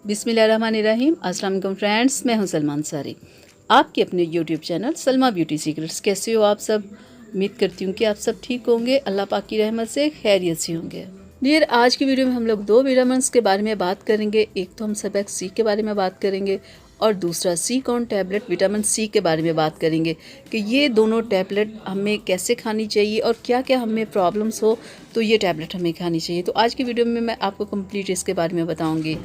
बिस्मिल्लाहिर्रहमानिर्रहीम। अस्सलाम वालेकुम फ्रेंड्स, मैं हूं सलमान सारी, आपके अपने YouTube channel Salma beauty secrets. कैसे हो आप सब? उम्मीद करती हूँ कि आप सब ठीक होंगे, अल्लाह पाक की रहमत से खैरियत से होंगे। डियर, आज की वीडियो में हम लोग दो विटामिन्स के बारे में बात करेंगे। एक तो हम सबेक्स सी के बारे में बात करेंगे और दूसरा सी कॉन टैबलेट विटामिन सी के बारे में बात करेंगे कि ये दोनों टैबलेट हमें कैसे खानी चाहिए और क्या क्या हमें प्रॉब्लम्स हो तो ये टैबलेट हमें खानी चाहिए। तो आज की वीडियो में मैं आपको कंप्लीट इसके बारे में बताऊंगी।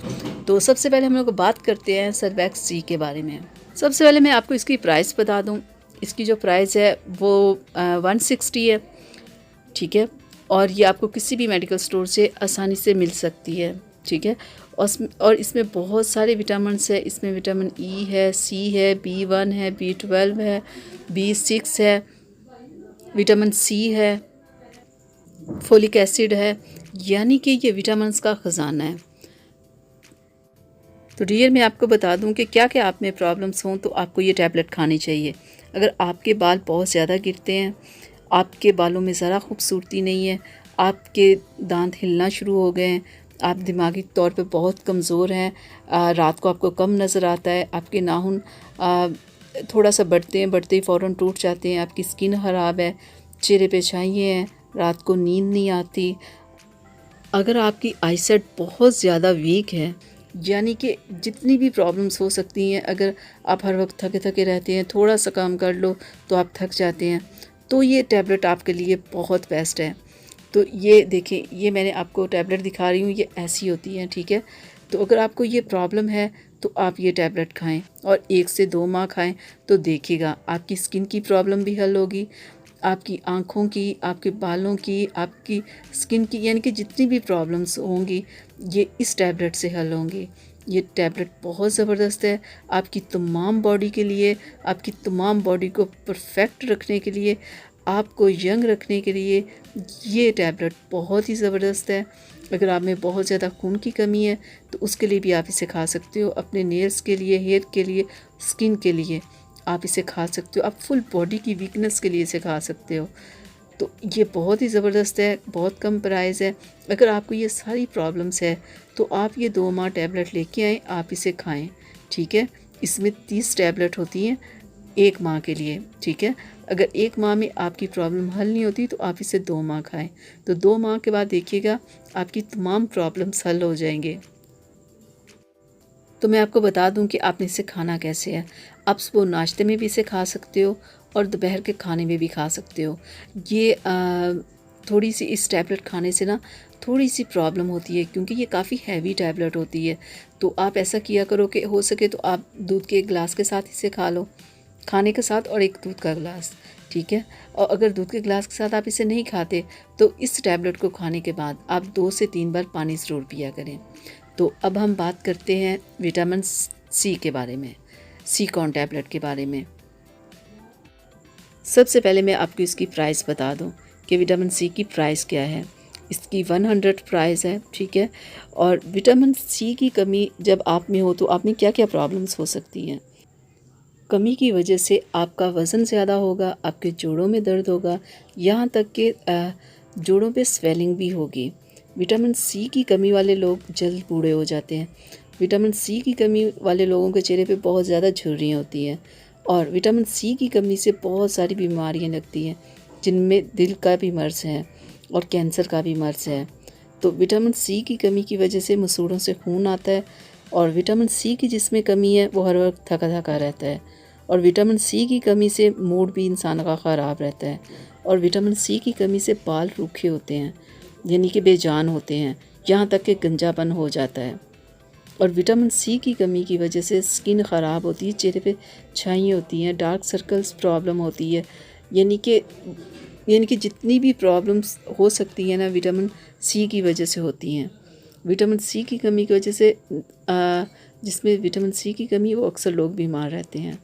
तो सबसे पहले हम लोग बात करते हैं सर्वैक्स सी के बारे में। सबसे पहले मैं आपको इसकी प्राइस बता दूं। इसकी जो प्राइस है वो 160 है, ठीक है। और ये आपको किसी भी मेडिकल स्टोर से आसानी से मिल सकती है, ठीक है। और इसमें बहुत सारे विटामिन्स है। इसमें विटामिन ई है, सी है, B1 है, B12 है, B6 है, विटामिन सी है, फोलिक एसिड है, यानी कि ये विटामिन्स का ख़जाना है। तो डियर, मैं आपको बता दूं कि क्या क्या आप में प्रॉब्लम्स हों तो आपको ये टैबलेट खानी चाहिए। अगर आपके बाल बहुत ज़्यादा गिरते हैं, आपके बालों में ज़रा खूबसूरती नहीं है, आपके दांत हिलना शुरू हो गए हैं, आप दिमागी तौर पे बहुत कमज़ोर हैं, रात को आपको कम नज़र आता है, आपके नाखून थोड़ा सा बढ़ते ही फ़ौरन टूट जाते हैं, आपकी स्किन ख़राब है, चेहरे पे छाइयाँ हैं, रात को नींद नहीं आती, अगर आपकी आईसाइट बहुत ज़्यादा वीक है, यानी कि जितनी भी प्रॉब्लम्स हो सकती हैं, अगर आप हर वक्त थके थके रहते हैं, थोड़ा सा काम कर लो तो आप थक जाते हैं, तो ये टैबलेट आपके लिए बहुत बेस्ट है। तो ये देखें, ये मैंने आपको टैबलेट दिखा रही हूँ, ये ऐसी होती है, ठीक है। तो अगर आपको ये प्रॉब्लम है तो आप ये टैबलेट खाएं और 1 से 2 माह खाएं तो देखिएगा आपकी स्किन की प्रॉब्लम भी हल होगी, आपकी आँखों की, आपके बालों की, आपकी स्किन की, यानी कि जितनी भी प्रॉब्लम्स होंगी ये इस टैबलेट से हल होंगी। ये टैबलेट बहुत ज़बरदस्त है आपकी तमाम बॉडी के लिए, आपकी तमाम बॉडी को परफेक्ट रखने के लिए, आपको यंग रखने के लिए ये टैबलेट बहुत ही ज़बरदस्त है। अगर आप में बहुत ज़्यादा खून की कमी है तो उसके लिए भी आप इसे खा सकते हो, अपने नेल्स के लिए, हेयर के लिए, स्किन के लिए आप इसे खा सकते हो, आप फुल बॉडी की वीकनेस के लिए इसे खा सकते हो। तो ये बहुत ही ज़बरदस्त है, बहुत कम प्राइस है। अगर आपको ये सारी प्रॉब्लम्स है तो आप ये 2 माह टैबलेट लेके आएँ, आप इसे खाएं, ठीक है। इसमें 30 टैबलेट होती हैं 1 माह के लिए, ठीक है। अगर 1 माह में आपकी प्रॉब्लम हल नहीं होती तो आप इसे 2 माह खाएं। तो 2 माह के बाद देखिएगा आपकी तमाम प्रॉब्लम्स हल हो जाएंगे। तो मैं आपको बता दूं कि आपने इसे खाना कैसे है। आप सुबह नाश्ते में भी इसे खा सकते हो और दोपहर के खाने में भी खा सकते हो। ये थोड़ी सी इस टैबलेट खाने से ना थोड़ी सी प्रॉब्लम होती है क्योंकि ये काफ़ी हैवी टैबलेट होती है। तो आप ऐसा किया करो कि हो सके तो आप दूध के 1 गिलास के साथ इसे खा लो, खाने के साथ, और 1 दूध का गिलास, ठीक है। और अगर दूध के गिलास के साथ आप इसे नहीं खाते तो इस टैबलेट को खाने के बाद आप 2 से 3 बार पानी ज़रूर पिया करें। तो अब हम बात करते हैं विटामिन सी के बारे में, सी कॉन टैबलेट के बारे में। सबसे पहले मैं आपको इसकी प्राइस बता दूं कि विटामिन सी की प्राइस क्या है। इसकी 100 प्राइस है, ठीक है। और विटामिन सी की कमी जब आप में हो तो आप में क्या क्या प्रॉब्लम्स हो सकती हैं। कमी की वजह से आपका वज़न ज़्यादा होगा, आपके जोड़ों में दर्द होगा, यहाँ तक कि जोड़ों पे स्वेलिंग भी होगी। विटामिन सी की कमी वाले लोग जल्द बूढ़े हो जाते हैं। विटामिन सी की कमी वाले लोगों के चेहरे पे बहुत ज़्यादा झुर्रियाँ होती हैं और विटामिन सी की कमी से बहुत सारी बीमारियाँ लगती हैं, जिनमें दिल का भी मर्ज़ है और कैंसर का भी मर्ज़ है। तो विटामिन सी की कमी की वजह से मसूड़ों से खून आता है और विटामिन सी की जिसमें कमी है वो हर वक्त थका थका रहता है और विटामिन सी की कमी से मूड भी इंसान का ख़राब रहता है और विटामिन सी की कमी से बाल रूखे होते हैं, यानी कि बेजान होते हैं, यहाँ तक कि गंजापन हो जाता है। और विटामिन सी की कमी की वजह से स्किन ख़राब होती है, चेहरे पे छाइयाँ होती हैं, डार्क सर्कल्स प्रॉब्लम होती है, यानी कि जितनी भी प्रॉब्लम्स हो सकती हैं ना विटामिन सी की वजह से होती हैं। विटामिन सी की कमी की वजह से जिसमें विटामिन सी की कमी वो अक्सर लोग बीमार रहते हैं।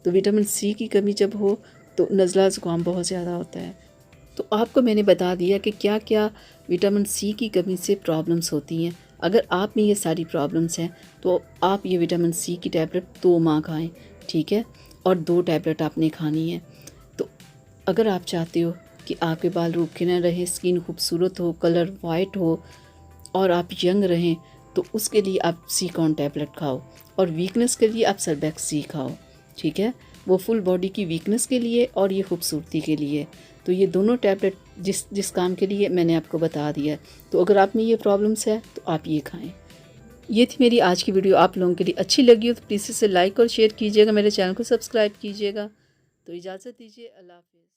तो विटामिन सी की कमी जब हो तो नज़ला ज़ुकाम बहुत ज़्यादा होता है। तो आपको मैंने बता दिया कि क्या क्या विटामिन सी की कमी से प्रॉब्लम्स होती हैं। अगर आप में ये सारी प्रॉब्लम्स हैं तो आप ये विटामिन सी की टैबलेट 2 माह खाएं, ठीक है। और 2 टैबलेट आपने खानी है। तो अगर आप चाहते हो कि आपके बाल रूखे ना रहे, स्किन खूबसूरत हो, कलर वाइट हो और आप यंग रहें, तो उसके लिए आप सीकॉन टैबलेट खाओ, और वीकनेस के लिए आप सर्बैक्स सी खाओ, ठीक है। वो फुल बॉडी की वीकनेस के लिए और ये खूबसूरती के लिए। तो ये दोनों टैबलेट जिस काम के लिए मैंने आपको बता दिया। तो अगर आप में ये प्रॉब्लम्स है तो आप ये खाएं। ये थी मेरी आज की वीडियो। आप लोगों के लिए अच्छी लगी हो तो प्लीज़ इसे लाइक और शेयर कीजिएगा, मेरे चैनल को सब्सक्राइब कीजिएगा। तो इजाज़त दीजिए, अल्लाह हाफ़िज़।